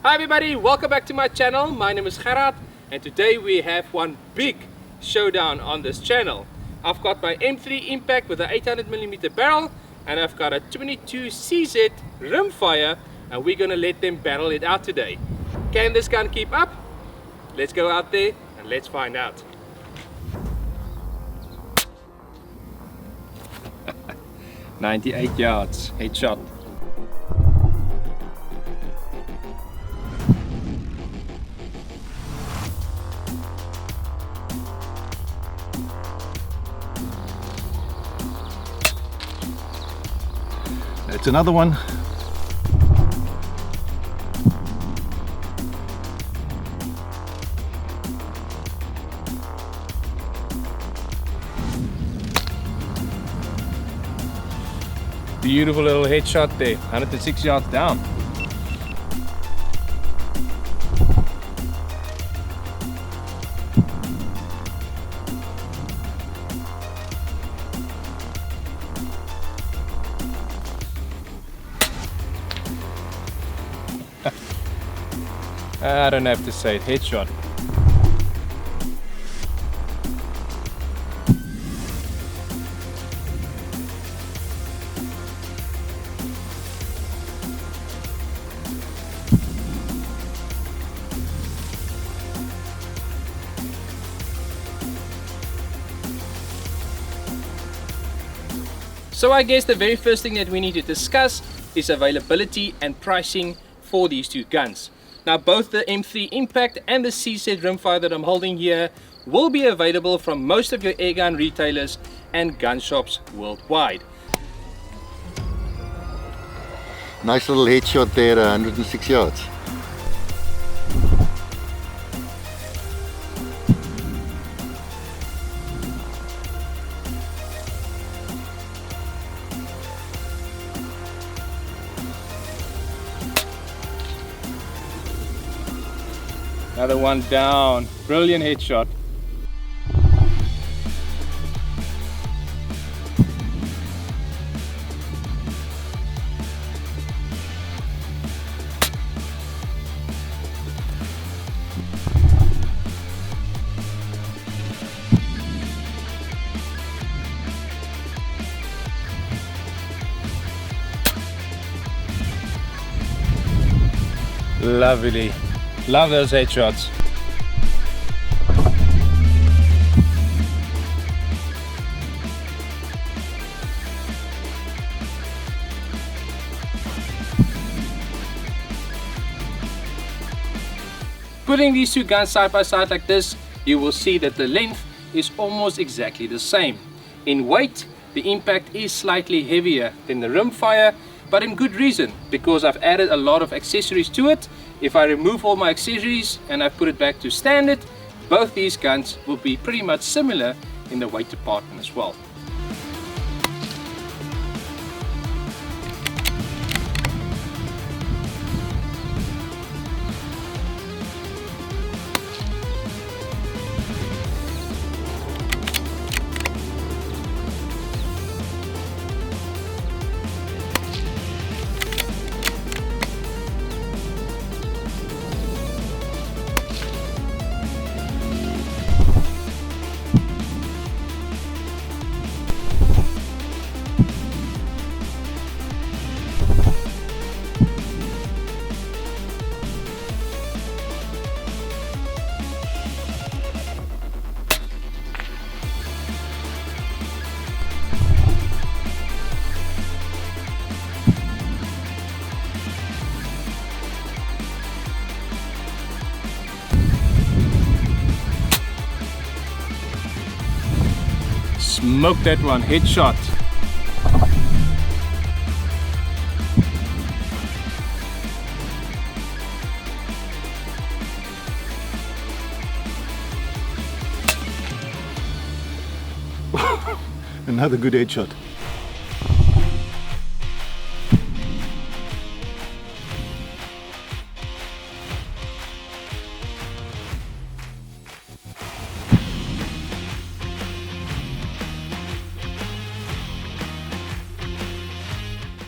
Hi everybody, welcome back to my channel. My name is Gerard and today we have one big showdown on this channel. I've got my M3 Impact with an 800mm barrel and I've got a 22 CZ Rimfire and we're gonna let them battle it out today. Can this gun keep up? Let's go out there and let's find out. "98 yards, headshot. It's another one. Beautiful little headshot there, 106 yards down. I don't have to say it, headshot. So I guess the very first thing that we need to discuss is availability and pricing for these two guns. Now both the M3 Impact and the CZ Rimfire that I'm holding here will be available from most of your airgun retailers and gun shops worldwide. Nice little headshot there, 106 yards. Another one down. Brilliant headshot. Lovely. Love those headshots. Putting these two guns side by side like this, you will see that the length is almost exactly the same. In weight, the Impact is slightly heavier than the Rimfire, but in good reason, because I've added a lot of accessories to it. If I remove all my accessories and I put it back to standard, both these guns will be pretty much similar in the weight department as well. Smoke that one, headshot. Another good headshot.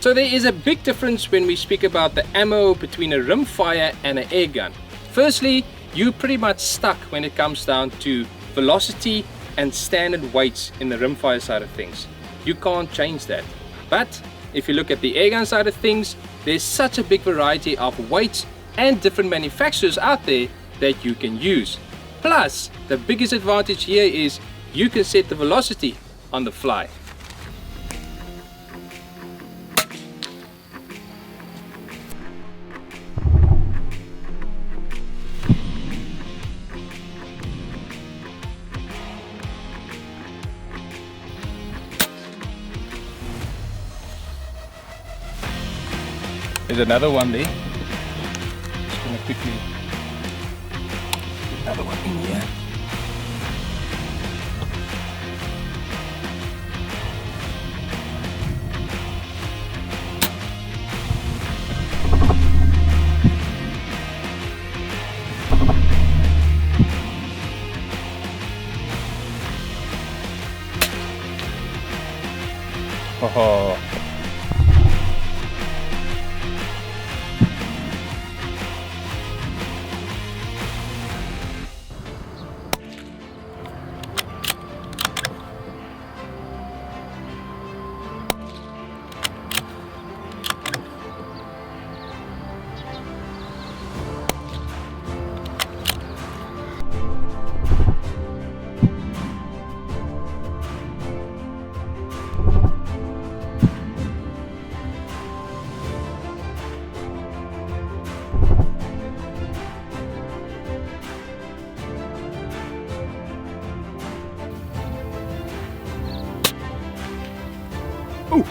So there is a big difference when we speak about the ammo between a rimfire and an airgun. Firstly, you're pretty much stuck when it comes down to velocity and standard weights in the rimfire side of things. You can't change that. But if you look at the airgun side of things, there's such a big variety of weights and different manufacturers out there that you can use. Plus, the biggest advantage here is you can set the velocity on the fly. There's another one there. Just gonna quickly put another one in here. Oh. Ooh.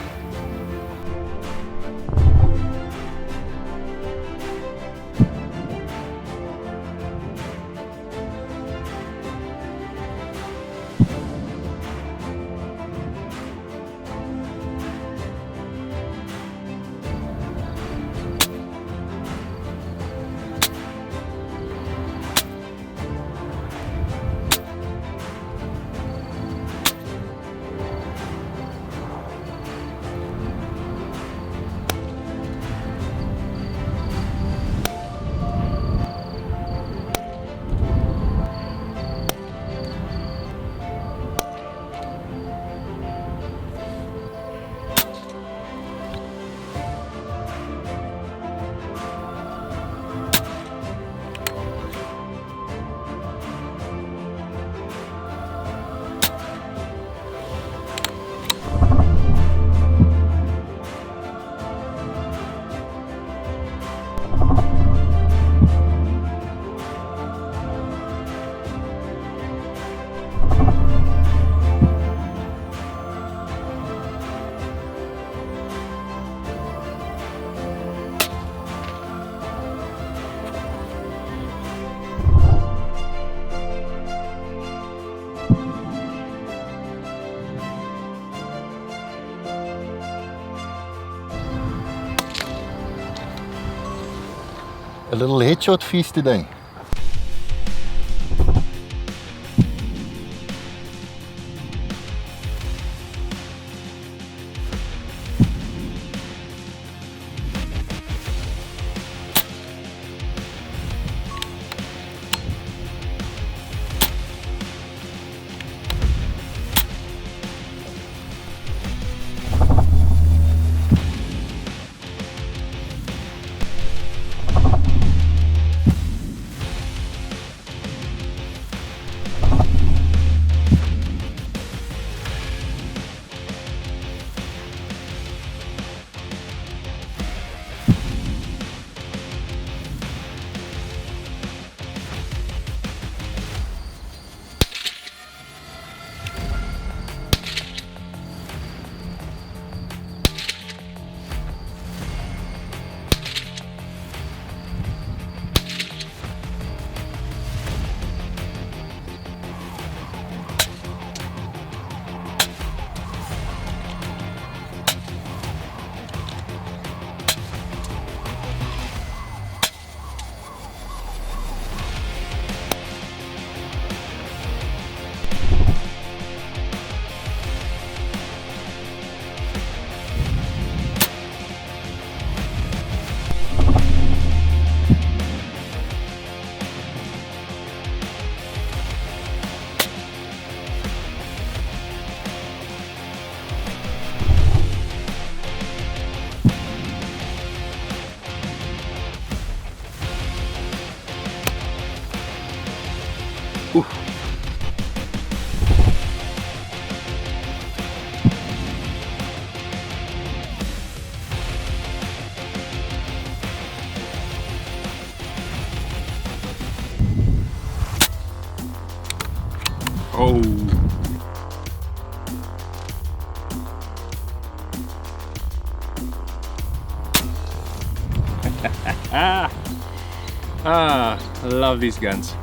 A little headshot feast today. Ooh. Oh. I love these guns.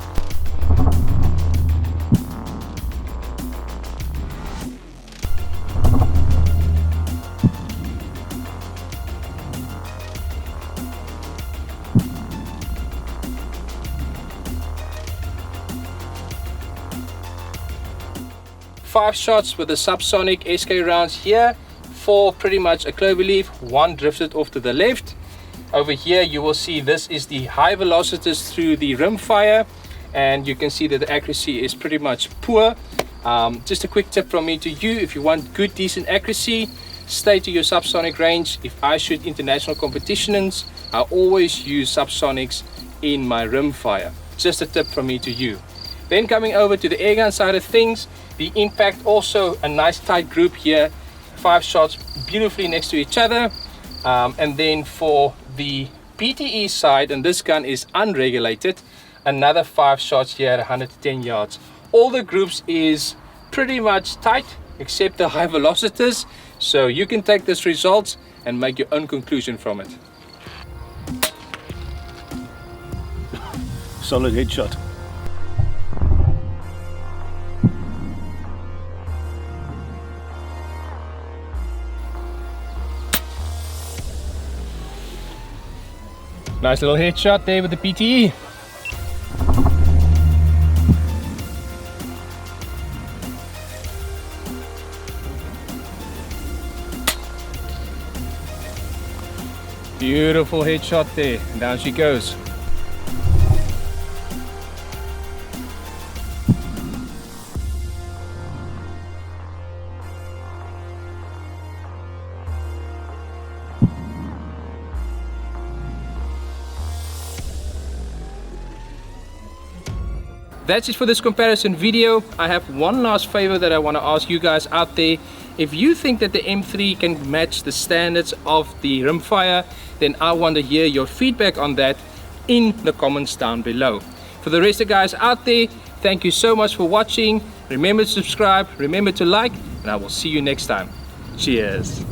Five shots with the subsonic SK rounds here, 4 pretty much a cloverleaf, 1 drifted off to the left. Over here you will see this is the high velocities through the rimfire, and you can see that the accuracy is pretty much poor. Just a quick tip from me to you: if you want good decent accuracy, stay to your subsonic range. If I shoot international competitions, I always use subsonics in my rimfire. Just a tip from me to you. Then coming over to the airgun side of things, the impact also a nice tight group here, 5 shots beautifully next to each other. And then for the PTE side, and this gun is unregulated, another 5 shots here at 110 yards. All the groups is pretty much tight except the high velocities, so you can take this result and make your own conclusion from it. Solid headshot. Nice little headshot there with the PTE. Beautiful headshot there. Down she goes. That's it for this comparison video. I have one last favor that I want to ask you guys out there. If you think that the M3 can match the standards of the rimfire, then I want to hear your feedback on that in the comments down below. For the rest of the guys out there, thank you so much for watching. Remember to subscribe, remember to like, and I will see you next time. Cheers.